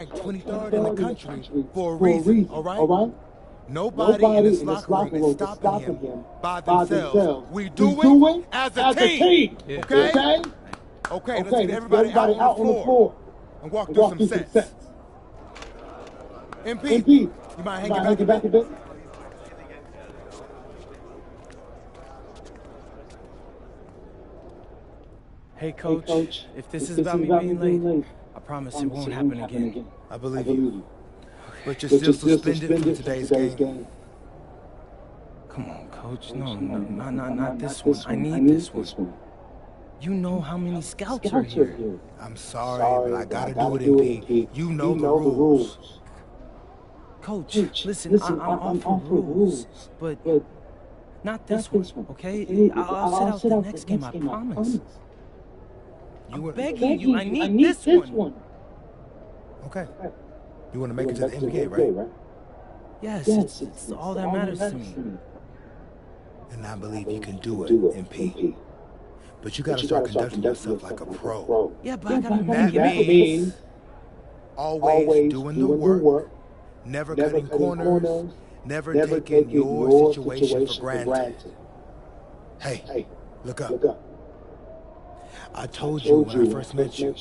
ranked 23rd in the country for a reason, all right? Nobody in this locker room is stopping him by themselves. We do it as a team, okay? Okay, let's get everybody out on the floor and walk through some sets. MP, you mind hanging back a bit? Hey, Coach, if this is about me being late, I promise it won't happen again. I believe you. But you're still suspended from today's game. Come on, Coach. No, not this one. I need this one. You know how many scouts are here. I'm sorry, but I gotta do it, MP. You know the rules. Coach, listen, I'm all for rules, but not this one, okay? I'll sit out the next game, I promise. I'm begging you, I need this one. Okay. You want to make it to the NBA, right? Yes, it's all that matters to me. And I believe you can do it, MP. But you gotta start conducting yourself like a pro. Yeah, but I gotta make That it. means always doing the work, never cutting corners, never taking your situation for granted. Hey, look up. I told you when I first met you,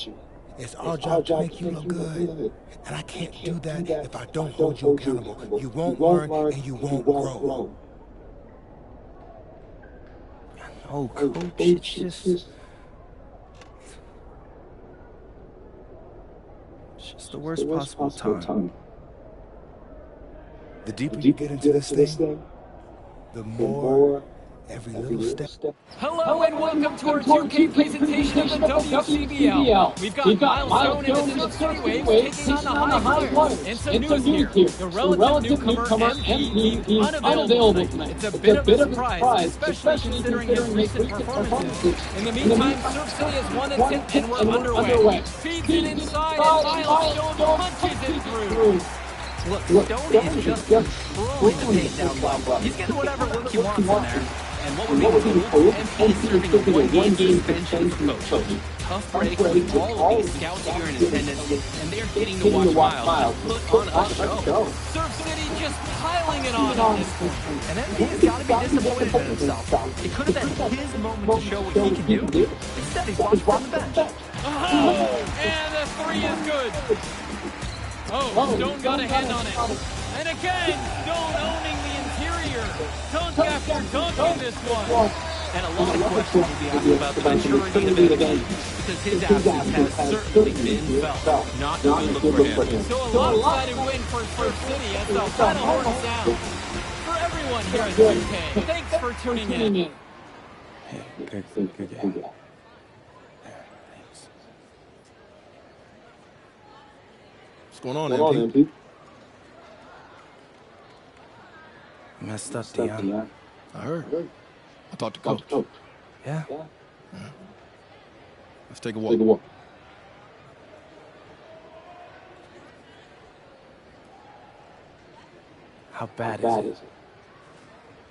it's our job to make you look good. And I can't do that if I don't hold you accountable. You won't learn and you won't grow. Oh, Coach, it's just the worst possible time. The deeper you get into this thing, the more every little step. Hello and welcome to our 2K presentation of the WCBL. We've got Milestone and the Surf City Waves taking on the High Flyers. And some news here. The relative newcomer MVP unavailable tonight. It's a bit of a surprise, especially considering his recent performances. In the meantime, Surf City has won its hit and we're underway. Feeds it inside and Milestone punches it through. Look, Stoney is just rolling the paint down low. He's getting whatever look he wants in there. And what would be cool? MP serving a one-game suspension from coach. Tough break with all of these scouts here in attendance, and they're getting to watch Miles put on a show. Surf City just piling it on at this point. And MP has got to be disappointed in himself. It could have been his moment to show what he can do. Instead, he's watching from the bench. And the three is good. Oh, Stone got a hand on it. And again, Stone owning the interior. Dunk after dunk in this one. And a lot of questions will be asked about the maturity of it, because his absence has certainly been felt. Not a good look for him. So a lopsided win for Surf City as the final horns down. For everyone here at 2K, thanks for tuning in. Hey, good. What's going on, MP? Messed up, Dion. I heard. I talked to Coach. Yeah? Let's take a walk. How bad is it?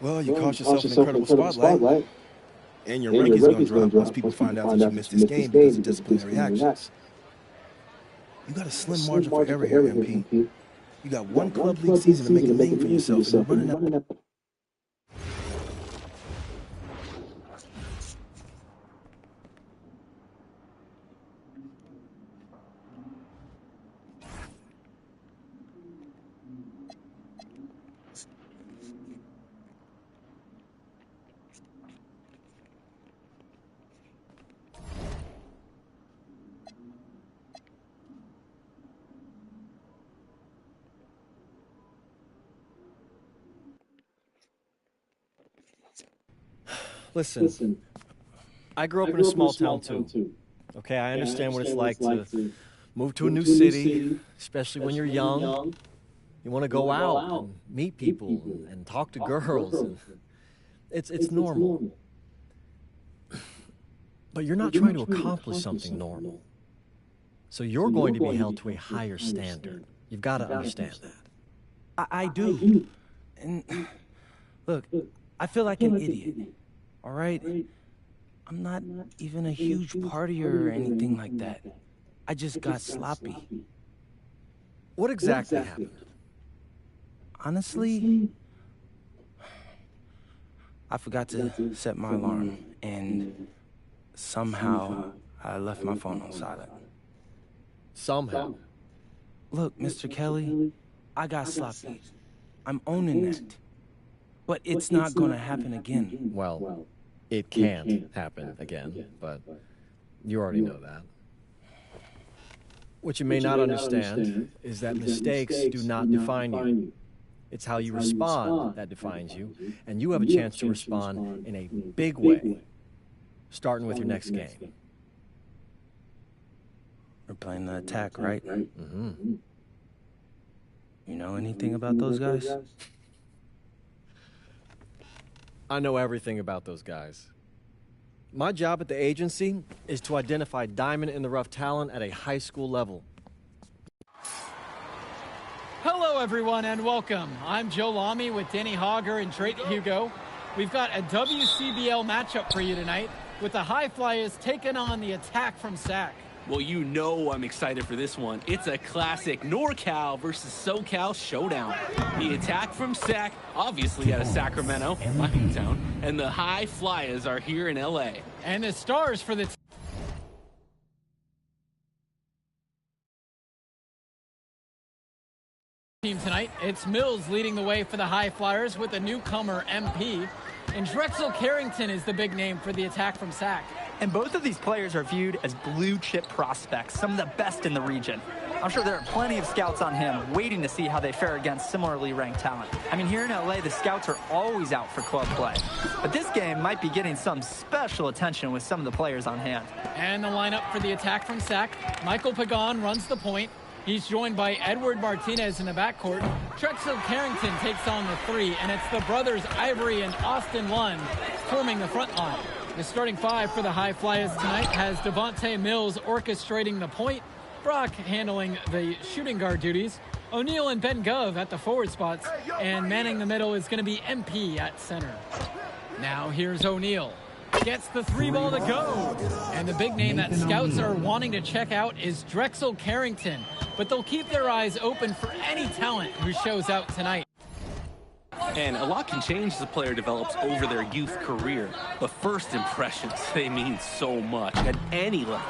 Well, you cost yourself an incredible spotlight. And your ranking's gonna drop once people find out that you missed this game because of disciplinary actions. You got a slim margin for error here, MP. You got one club league season to make a name for yourself, and you're running up. Listen, I grew up in a small town too. Okay, I understand what it's like to move to a new city, especially when you're young. You want to go out and meet people and talk to girls. And it's normal. But you're not trying to accomplish something normal. So you're going to be held to a higher standard. You've got to understand that. I do. And look, I feel like an idiot. All right? I'm not even a huge partier or anything like that. I just got sloppy. What exactly happened? Honestly, I forgot to set my alarm, and somehow I left my phone on silent. Somehow. Look, Mr. Kelly, I got sloppy. I'm owning that. But it's not going to happen again. Well, it can't happen again, but you already know that. What you may not understand is that mistakes do not define you. It's how you respond that defines you, and you have a chance to respond in a big way, starting with your next game. We're playing the attack, right? Mm-hmm. You know anything about those guys? I know everything about those guys. My job at the agency is to identify diamond-in-the-rough talent at a high school level. Hello, everyone, and welcome. I'm Joe Lamy with Danny Hogger and Drayton Hugo. We've got a WCBL matchup for you tonight with the High Flyers taking on the Attack from Sac. Well, you know I'm excited for this one. It's a classic NorCal versus SoCal showdown. The Attack from Sac, obviously out of Sacramento, my hometown, and the High Flyers are here in LA. And the stars for the team tonight, it's Mills leading the way for the High Flyers with the newcomer MP. And Drexel Carrington is the big name for the Attack from Sac. And both of these players are viewed as blue-chip prospects, some of the best in the region. I'm sure there are plenty of scouts on him waiting to see how they fare against similarly ranked talent. I mean, here in LA, the scouts are always out for club play. But this game might be getting some special attention with some of the players on hand. And the lineup for the Attack from Sac, Michael Pagan runs the point. He's joined by Edward Martinez in the backcourt. Drexel Carrington takes on the three, and it's the brothers Ivory and Austin Lund forming the front line. The starting five for the High Flyers tonight has Devontae Mills orchestrating the point, Brock handling the shooting guard duties, O'Neal and Ben Gov at the forward spots, and manning the middle is going to be MP at center. Now here's O'Neal. Gets the three ball to go. And the big name that scouts are wanting to check out is Drexel Carrington. But they'll keep their eyes open for any talent who shows out tonight. And a lot can change as a player develops over their youth career. But first impressions, they mean so much at any level.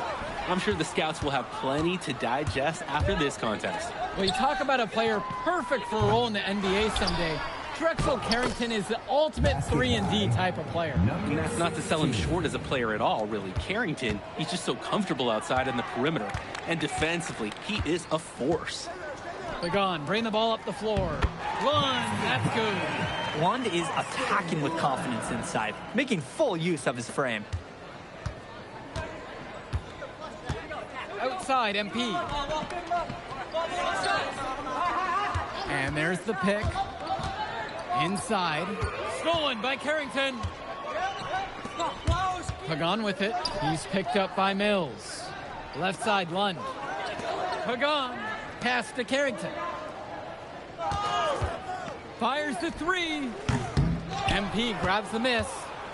I'm sure the scouts will have plenty to digest after this contest. Well, you talk about a player perfect for a role in the NBA someday. Drexel Carrington is the ultimate 3-and-D type of player. And that's not to sell him short as a player at all, really. Carrington, he's just so comfortable outside in the perimeter. And defensively, he is a force. Pagan, bring the ball up the floor. Lund, that's good. Lund is attacking with confidence inside, making full use of his frame. Outside, MP. And there's the pick. Inside. Stolen by Carrington. Pagan with it. He's picked up by Mills. Left side, Lund. Pagan. Pass to Carrington. Fires the three. MP grabs the miss.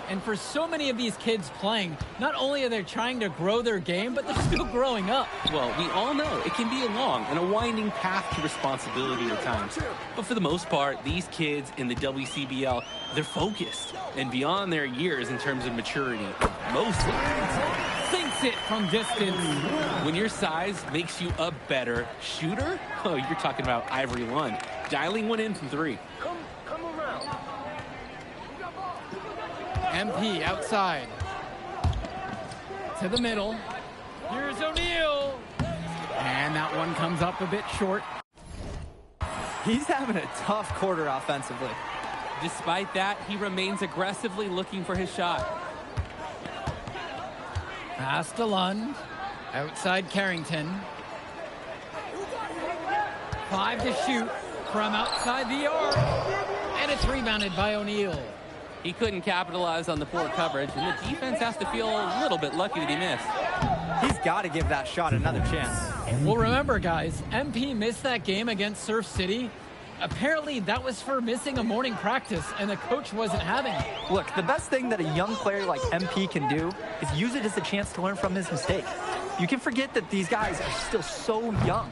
And for so many of these kids playing, not only are they trying to grow their game, but they're still growing up. Well, we all know it can be a long and a winding path to responsibility at times. But for the most part, these kids in the WCBL, they're focused and beyond their years in terms of maturity. Mostly. Sinks it from distance. When your size makes you a better shooter, oh, you're talking about Ivory Lund. Dialing one in from three. MP outside. To the middle. Here's O'Neal. And that one comes up a bit short. He's having a tough quarter offensively. Despite that, he remains aggressively looking for his shot. Pass to Lund. Outside Carrington. 5 to shoot from outside the arc. And it's rebounded by O'Neal. He couldn't capitalize on the poor coverage, and the defense has to feel a little bit lucky that he missed. He's got to give that shot another chance. Well, remember, guys, MP missed that game against Surf City. Apparently, that was for missing a morning practice, and the coach wasn't having it. Look, the best thing that a young player like MP can do is use it as a chance to learn from his mistake. You can forget that these guys are still so young.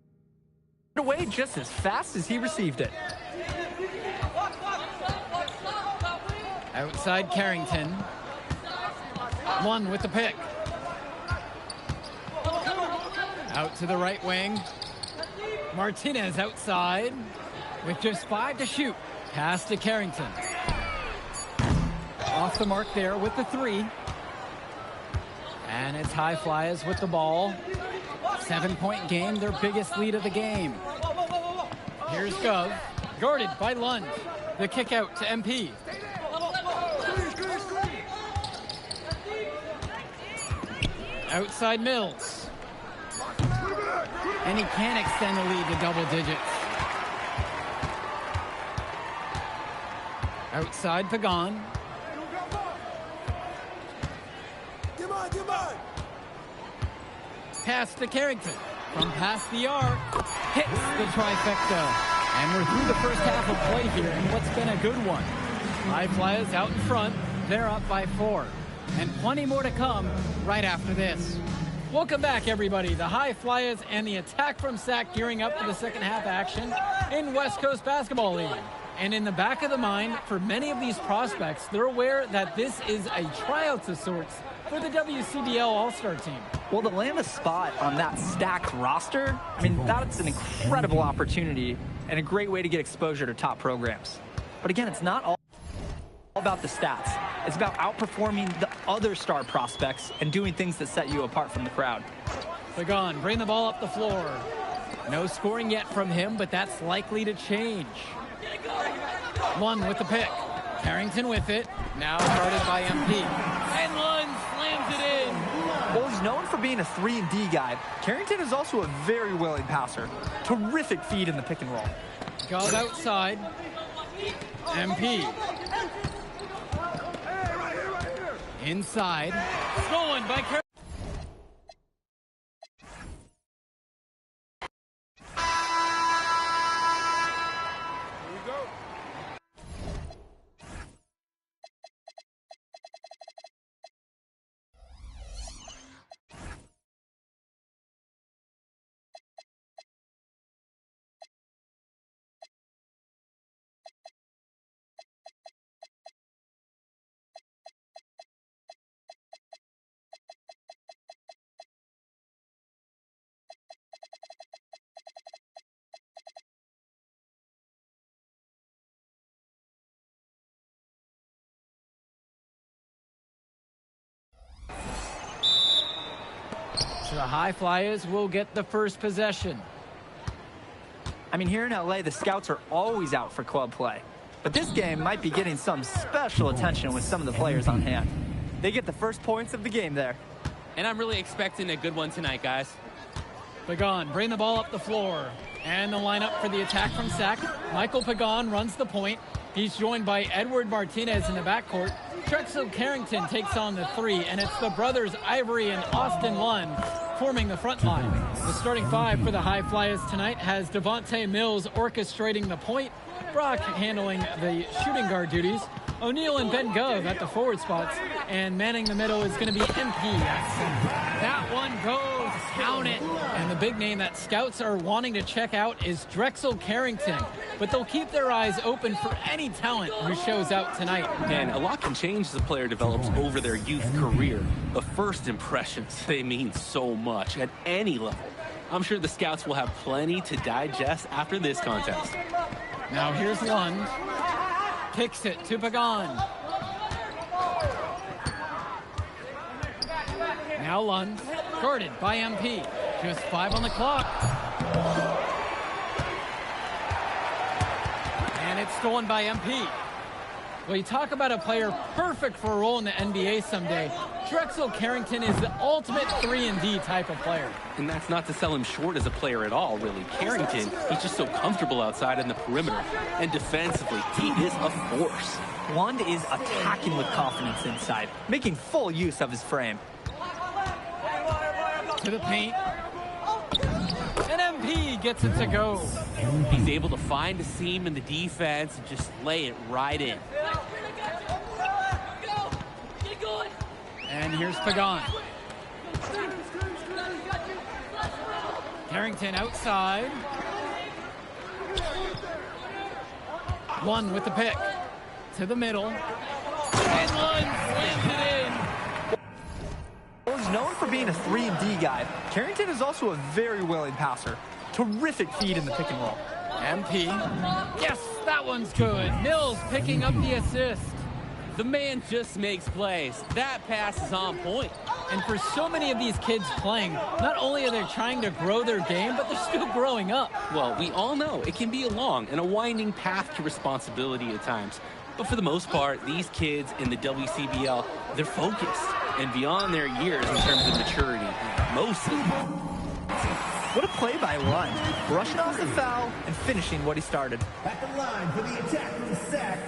away just as fast as he received it. Outside Carrington. One with the pick. Out to the right wing. Martinez outside with just 5 to shoot. Pass to Carrington. Off the mark there with the 3. And it's High Flyers with the ball. 7-point game, their biggest lead of the game. Here's Gov. Guarded by Lund. The kick out to MP. Outside Mills. And he can extend the lead to double digits. Outside Pagan. Pass to Carrington. From past the arc. Hits the trifecta. And we're through the first half of play here in what's been a good one. High Flyers out in front. They're up by 4. And plenty more to come right after this. Welcome back, everybody. The High Flyers and the attack from Sac gearing up for the second half action in West Coast Basketball League. And in the back of the mind, for many of these prospects, they're aware that this is a tryout of sorts for the WCBL All-Star team. Well, to land a spot on that stacked roster, I mean, that's an incredible opportunity and a great way to get exposure to top programs. But again, it's not all about the stats. It's about outperforming the other star prospects and doing things that set you apart from the crowd. Pagan, bring the ball up the floor. No scoring yet from him, but that's likely to change. Lund with the pick. Carrington with it. Now guarded by MP. And Lund slams it in. Well, he's known for being a 3-and-D guy. Carrington is also a very willing passer. Terrific feed in the pick and roll. Goes outside. MP. Inside. Stolen by Carrington. So the High Flyers will get the first possession. I mean, here in LA, the scouts are always out for club play. But this game might be getting some special attention with some of the players on hand. They get the first points of the game there. And I'm really expecting a good one tonight, guys. Pagan, bring the ball up the floor. And the lineup for the attack from Sac. Michael Pagan runs the point. He's joined by Edward Martinez in the backcourt. Drexel Carrington takes on the 3, and it's the brothers Ivory and Austin Lund forming the front line. The starting 5 for the High Flyers tonight has Devontae Mills orchestrating the point, Brock handling the shooting guard duties, O'Neal and Ben Gove at the forward spots, and manning the middle is going to be MP. That one goes, count it. And the big name that scouts are wanting to check out is Drexel Carrington, but they'll keep their eyes open for any talent who shows out tonight. And a lot can change as a player develops over their youth career. The first impressions, they mean so much at any level. I'm sure the scouts will have plenty to digest after this contest. Now here's Lund. Kicks it to Pagan. Now Lund, guarded by MP. Just 5 on the clock. And it's stolen by MP. Well, you talk about a player perfect for a role in the NBA someday. Drexel Carrington is the ultimate 3-and-D type of player. And that's not to sell him short as a player at all, really. Carrington, he's just so comfortable outside in the perimeter. And defensively, he is a force. Lund is attacking with confidence inside, making full use of his frame. To the paint. And MP gets it to go. He's able to find a seam in the defense and just lay it right in. And here's Pagan. Carrington outside. One with the pick. To the middle. And Lund slams it in. Well, he's known for being a 3-and-D guy. Carrington is also a very willing passer. Terrific feed in the pick and roll. MP. Yes, that one's good. Mills picking up the assist. The man just makes plays. That pass is on point. And for so many of these kids playing, not only are they trying to grow their game, but they're still growing up. Well, we all know it can be a long and a winding path to responsibility at times. But for the most part, these kids in the WCBL, they're focused and beyond their years in terms of maturity. Mostly. What a play by Lund. Brushing off the foul and finishing what he started. At the line for the attack from the sack.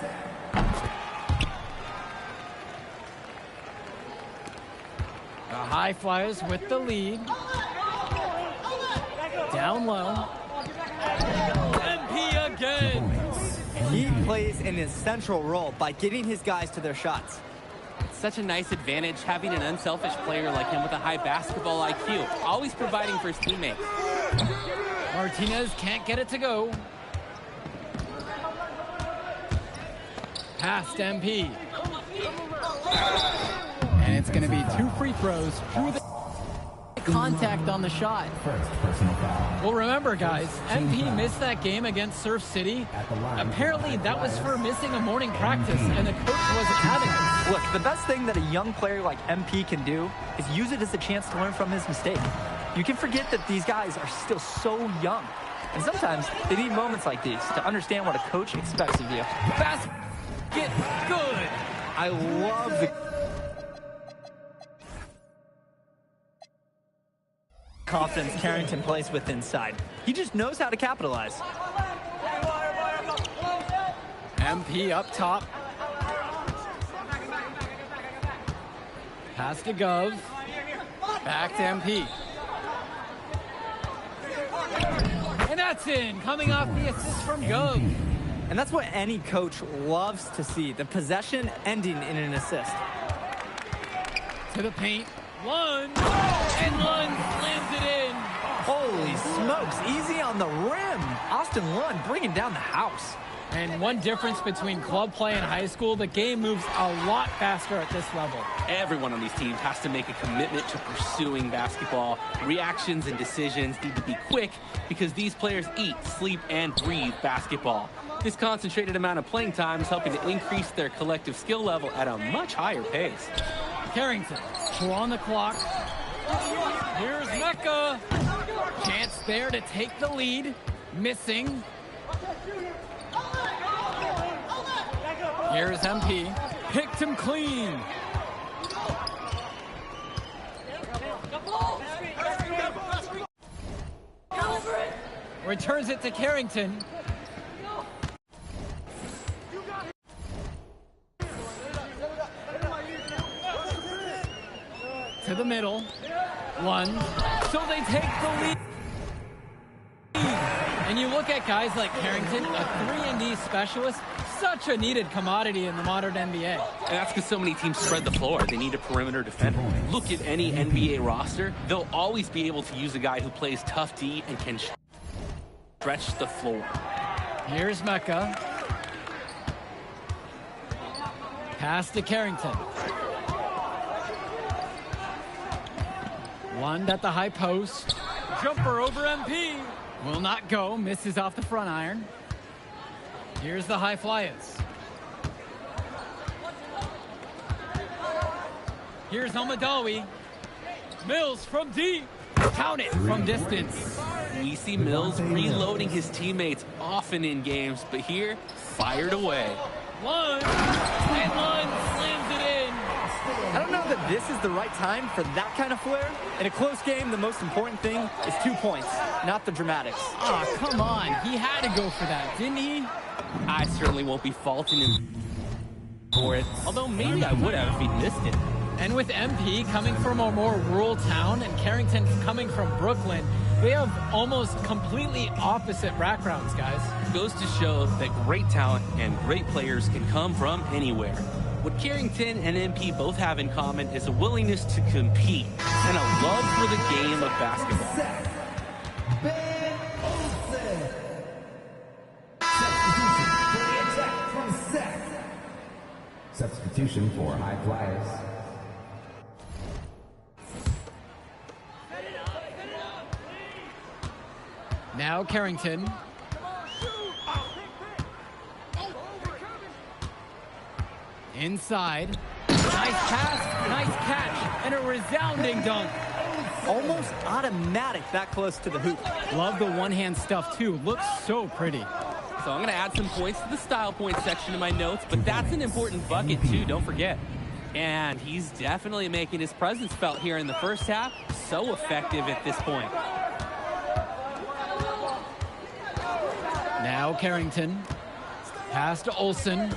The High Flyers with the lead. Down low. MP again. He plays an essential role by getting his guys to their shots. It's such a nice advantage having an unselfish player like him with a high basketball IQ, always providing for his teammates. Martinez can't get it to go. Past MP. And it's going to be 2 free throws through the contact on the shot. Well, remember, guys, MP missed that game against Surf City. Apparently, that was for missing a morning practice, and the coach wasn't having it. Look, the best thing that a young player like MP can do is use it as a chance to learn from his mistake. You can forget that these guys are still so young. And sometimes they need moments like these to understand what a coach expects of you. Basket good. I love the confidence Carrington plays with inside. He just knows how to capitalize. MP up top. Pass to Gov. Back to MP. And that's in, coming off the assist from Gov. And that's what any coach loves to see, the possession ending in an assist. To the paint. Lund. And Lund slams it in. Holy smokes, easy on the rim. Austin Lund bringing down the house. And one difference between club play and high school, the game moves a lot faster at this level. Everyone on these teams has to make a commitment to pursuing basketball. Reactions and decisions need to be quick because these players eat, sleep, and breathe basketball. This concentrated amount of playing time is helping to increase their collective skill level at a much higher pace. Carrington, 2 on the clock. Here's Mecca. Chance there to take the lead. Missing. Here's MP. Picked him clean. Returns it to Carrington. To the middle. One. So they take the lead. And you look at guys like Carrington, a 3-and-D specialist, such a needed commodity in the modern NBA. And that's because so many teams spread the floor. They need a perimeter defender. Look at any NBA roster. They'll always be able to use a guy who plays tough D and can stretch the floor. Here's Mecca. Pass to Carrington. One at the high post. Jumper over MP. Will not go. Misses off the front iron. Here's the High Flyers. Here's Almadawi. Mills from deep. Count it from distance. We see Mills reloading his teammates often in games, but here, fired away. Lund. And Lund slams it in. I don't know that this is the right time for that kind of flair. In a close game, the most important thing is 2 points, not the dramatics. Oh, come on. He had to go for that, didn't he? I certainly won't be faulting him for it, although maybe I would have if he'd missed it. And with MP coming from a more rural town and Carrington coming from Brooklyn, they have almost completely opposite backgrounds, guys. It goes to show that great talent and great players can come from anywhere. What Carrington and MP both have in common is a willingness to compete and a love for the game of basketball. Ben Olsen. Substitution for the attack. Substitution for High Flyers. Now Carrington. Inside. Nice pass, nice catch, and a resounding dunk. Almost automatic that close to the hoop. Love the one-hand stuff, too. Looks so pretty. So I'm going to add some points to the style point section of my notes, but that's an important bucket, too. Don't forget. And he's definitely making his presence felt here in the first half. So effective at this point. Now Carrington. Pass to Olsen.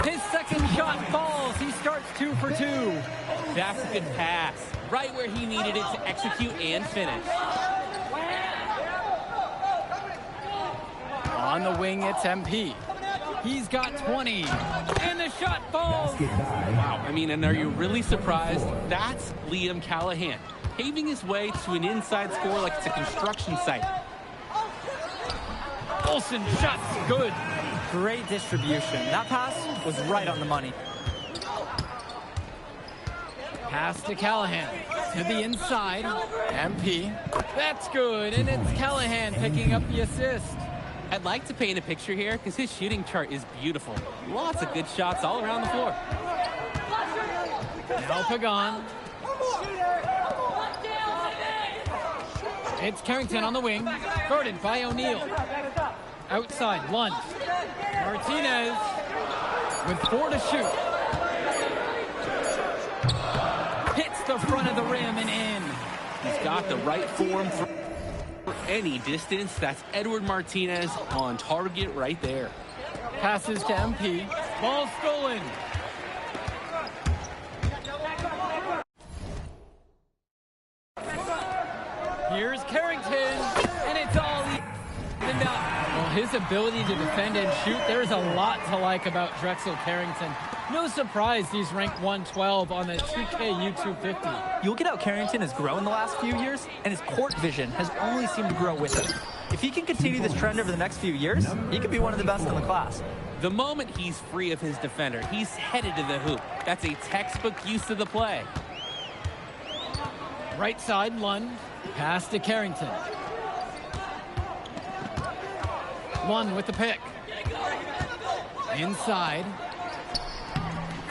His second shot falls. He starts 2 for 2. That's a good pass. Right where he needed it to execute and finish. On the wing, it's MP. He's got 20. And the shot falls. Wow. I mean, and are you really surprised? That's Liam Callahan, paving his way to an inside score like it's a construction site. Olsen, shot's good. Great distribution. That pass was right on the money. Pass to Callahan. To the inside. MP. That's good. And it's Callahan picking up the assist. I'd like to paint a picture here because his shooting chart is beautiful. Lots of good shots all around the floor. Now Pagan. It's Carrington on the wing. Guarded by O'Neal. Outside, Lund. Martinez with 4 to shoot. Hits the front of the rim and in. He's got the right form for any distance. That's Edward Martinez on target right there. Passes to MP. Ball stolen. Here's Carrington, and it's all evened up. Well, his ability to defend and shoot, there's a lot to like about Drexel Carrington. No surprise he's ranked 112 on the 2K YouTube 50. You look at how Carrington has grown the last few years, and his court vision has only seemed to grow with him. If he can continue this trend over the next few years, he could be one of the best in the class. The moment he's free of his defender, he's headed to the hoop. That's a textbook use of the play. Right side, Lund. Pass to Carrington. Lund with the pick. Inside.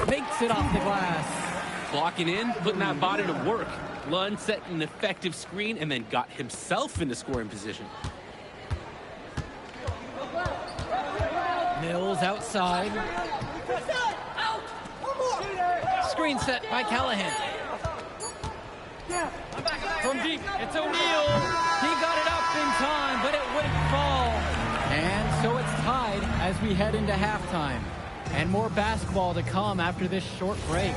Makes it off the glass. Blocking in, putting that body to work. Lund set an effective screen and then got himself into scoring position. Mills outside. Screen set by Callahan. From deep, it's O'Neal. He got it up in time, but it wouldn't fall. And so it's tied as we head into halftime. And more basketball to come after this short break.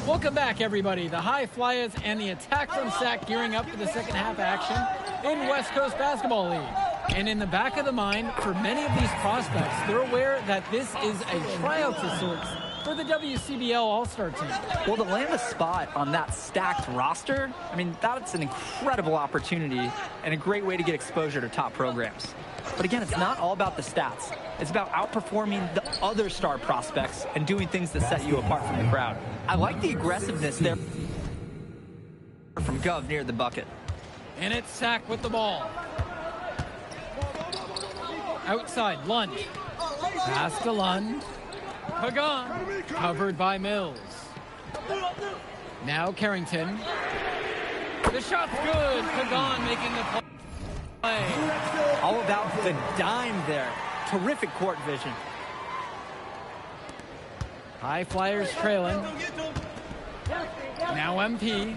Welcome back, everybody. The High Flyers and the Attack from Sac gearing up for the second half action in West Coast Basketball League. And in the back of the mind, for many of these prospects, they're aware that this is a tryout of sorts for the WCBL All-Star team. Well, to land a spot on that stacked roster, I mean, that's an incredible opportunity and a great way to get exposure to top programs. But again, it's not all about the stats. It's about outperforming the other star prospects and doing things that set you apart from the crowd. I like the aggressiveness there from Gov near the bucket. And it's Sac with the ball. Outside, Lund. Pass to Lund. Pagan, covered by Mills. Now Carrington. The shot's good. Pagan making the play. All about the dime there. Terrific court vision. High Flyers trailing. Now MP.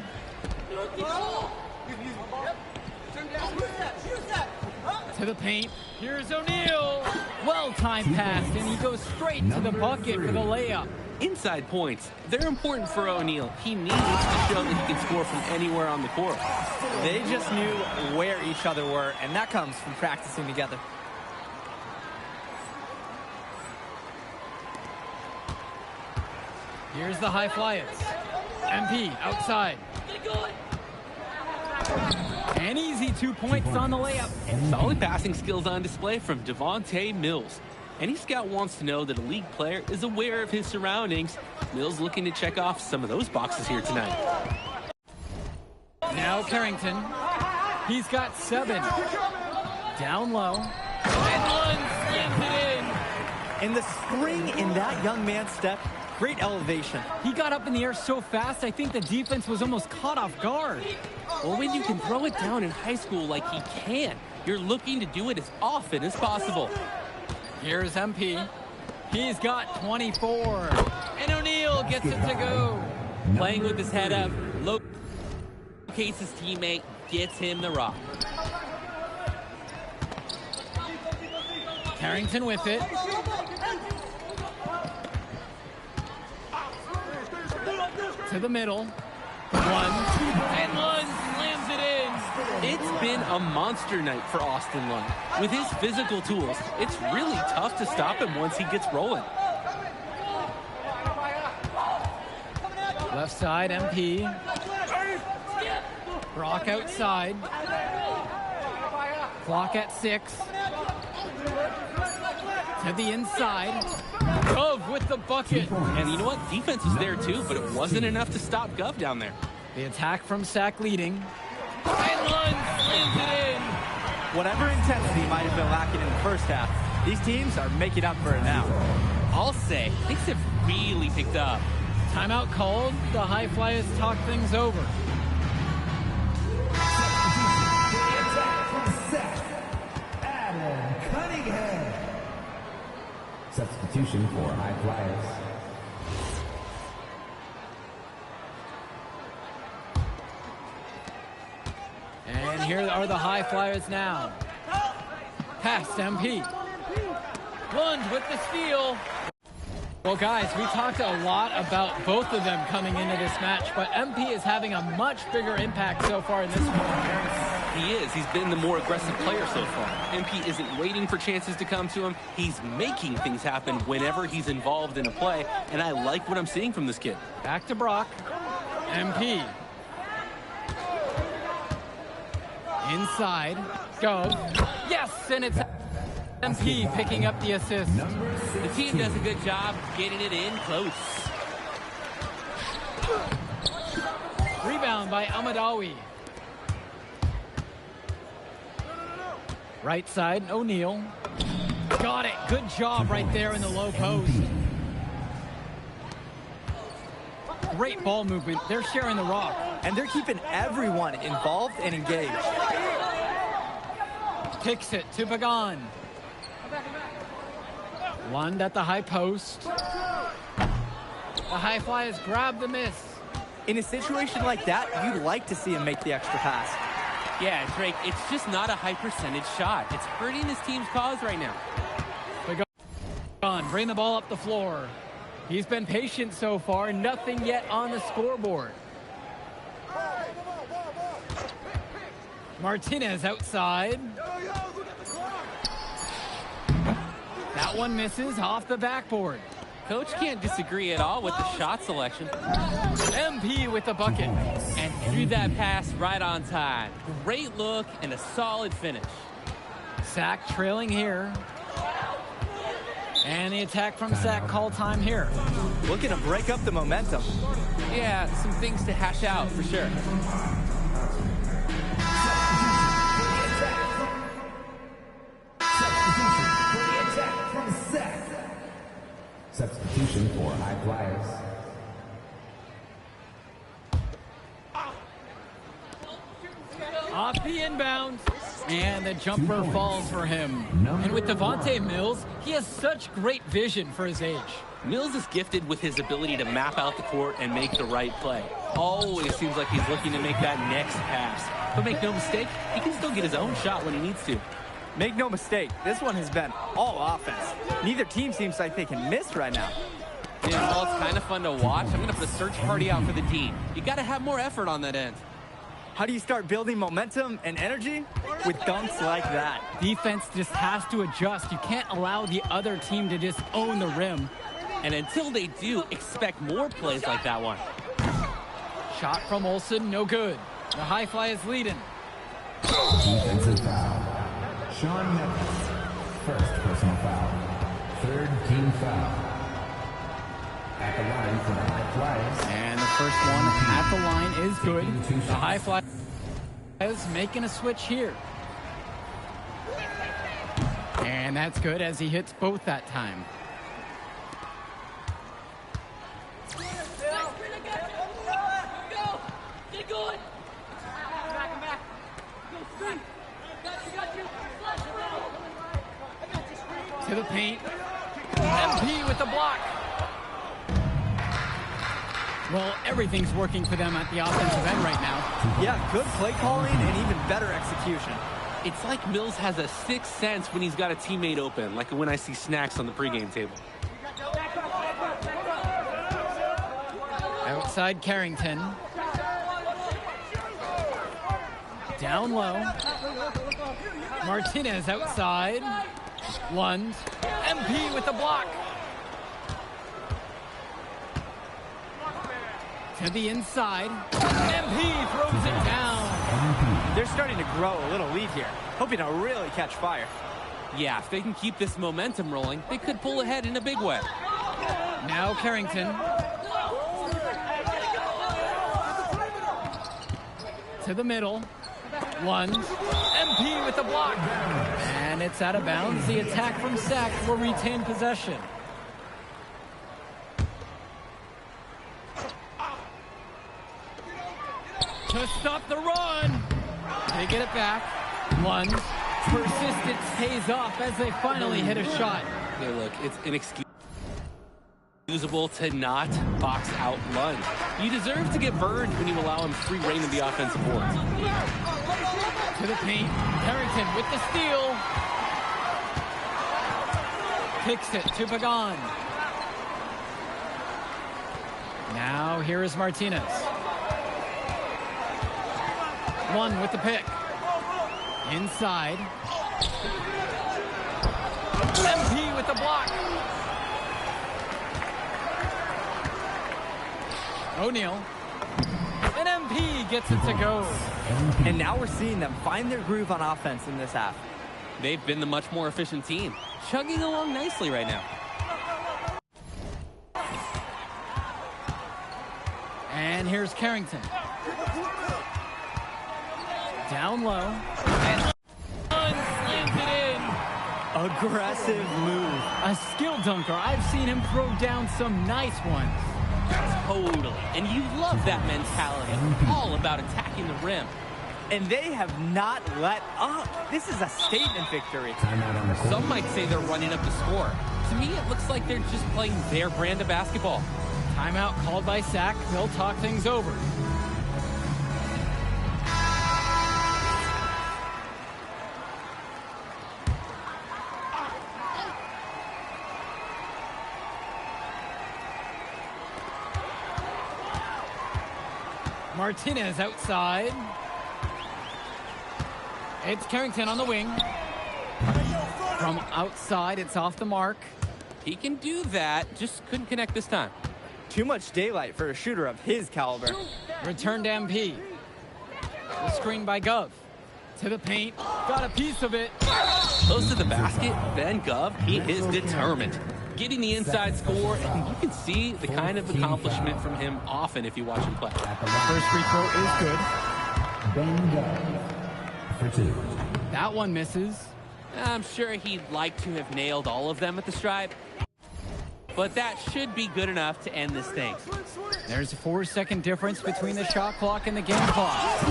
To the paint. Here's O'Neal. Well-timed pass, and he goes straight to the bucket for the layup. Inside points, they're important for O'Neal. He needs to show that he can score from anywhere on the court. They just knew where each other were, and that comes from practicing together. Here's the High Flyers. MP outside. An easy 2 points on the layup. Solid passing skills on display from Devontae Mills. Any scout wants to know that a league player is aware of his surroundings. Mills looking to check off some of those boxes here tonight. Now Carrington. He's got 7. Down low. And slams it in. And the spring in that young man's step, great elevation. He got up in the air so fast, I think the defense was almost caught off guard. Well, when you can throw it down in high school like he can, you're looking to do it as often as possible. Here's MP. He's got 24. And O'Neal gets it to go. Playing with his head up, locates his teammate, gets him the rock. Carrington with it. To the middle. 1. And Lund slams it in. It's been a monster night for Austin Lund. With his physical tools, it's really tough to stop him once he gets rolling. Left side, MP. Brock outside. Clock at 6. To the inside. Gov with the bucket. And you know what? Defense was there too, but it wasn't enough to stop Gov down there. The attack from Sack leading. And Lund slams it in. Whatever intensity might have been lacking in the first half, these teams are making up for it now. I'll say, things have really picked up. Timeout called. The High Flyers talk things over. Substitution for High Flyers. And here are the High Flyers now. Past MP. Lund with the steal. Well, guys, we talked a lot about both of them coming into this match, but MP is having a much bigger impact so far in this one. He is. He's been the more aggressive player so far. MP isn't waiting for chances to come to him. He's making things happen whenever he's involved in a play, and I like what I'm seeing from this kid. Back to Brock. MP. Inside. Go. Yes, and it's MP picking up the assist. The team does a good job getting it in close. Rebound by Amadawi. Right side, O'Neal. Got it. Good job right there in the low post. Great ball movement. They're sharing the rock. And they're keeping everyone involved and engaged. Kicks it to Pagan. Lund at the high post. The High Flyers grab the miss. In a situation like that, you'd like to see him make the extra pass. Yeah, Drake, it's just not a high percentage shot. It's hurting his team's cause right now. Pagan, bring the ball up the floor. He's been patient so far. Nothing yet on the scoreboard. Martinez outside. That one misses off the backboard. Coach can't disagree at all with the shot selection. MP with the bucket. And threw that pass right on time. Great look and a solid finish. Sack trailing here. And the attack from Sack call time here. Looking to break up the momentum. Yeah, some things to hash out for sure. Substitution for High Flyers. Off the inbound. And the jumper falls for him. And with Devontae Mills, he has such great vision for his age. Mills is gifted with his ability to map out the court and make the right play. Always seems like he's looking to make that next pass. But make no mistake, he can still get his own shot when he needs to. Make no mistake, this one has been all offense. Neither team seems like they can miss right now. Yeah, well, it's kind of fun to watch. I'm going to put a search party out for the team. You got to have more effort on that end. How do you start building momentum and energy? With dunks like that. Defense just has to adjust. You can't allow the other team to just own the rim. And until they do, expect more plays like that one. Shot from Olsen, no good. The High Flyers leading. Defensive foul. Sean Memphis. First personal foul. Third team foul. At the line for the High Flyers. And the first one at the line is good. The High Flyers making a switch here. And that's good as he hits both that time. To the paint. MP with the block. Well, everything's working for them at the offensive end right now. Yeah, good play calling and even better execution. It's like Mills has a sixth sense when he's got a teammate open, like when I see Snacks on the pregame table. Outside Carrington. Down low. Martinez outside. Lunge. MP with the block. To the inside. MP throws it down. They're starting to grow a little lead here, hoping to really catch fire. Yeah, if they can keep this momentum rolling, they could pull ahead in a big way. Now Carrington. To the middle. Lunge. MP with the block. And it's out of bounds. The attack from Sack will retain possession. To stop the run. They get it back. Lunge. Persistence pays off as they finally hit a shot. Hey, look, it's inexcusable to not box out Lunge. You deserve to get burned when you allow him free reign of the offensive board. To the paint. Carrington with the steal. Kicks it to Pagan. Now here is Martinez. One with the pick. Inside. MP with the block. O'Neal. And MP gets it to go. And now we're seeing them find their groove on offense in this half. They've been the much more efficient team, chugging along nicely right now. And here's Carrington. Down low. And slams it in. Aggressive move. A skill dunker. I've seen him throw down some nice ones. Totally. And you love that mentality. All about attacking the rim. And they have not let up. This is a statement victory. Some might say they're running up the score. To me, it looks like they're just playing their brand of basketball. Timeout called by Sack. They'll talk things over. Martinez outside. It's Carrington on the wing. From outside, it's off the mark. He can do that, just couldn't connect this time. Too much daylight for a shooter of his caliber. Return to MP. The screen by Gov. To the paint. Got a piece of it. Close to the basket, Ben Gov, he is determined. Getting the inside score, and you can see the kind of accomplishment from him often if you watch him play. First free throw is good. For two. That one misses. I'm sure he'd like to have nailed all of them at the stripe, but that should be good enough to end this thing. There's a 4-second difference between the shot clock and the game clock.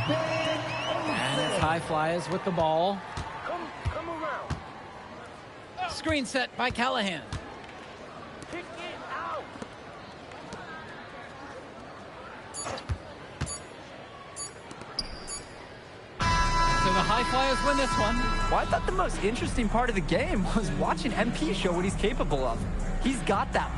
And it's High Flyers with the ball. Screen set by Callahan. So the High Flyers win this one. Well, I thought the most interesting part of the game was watching MP show what he's capable of. He's got that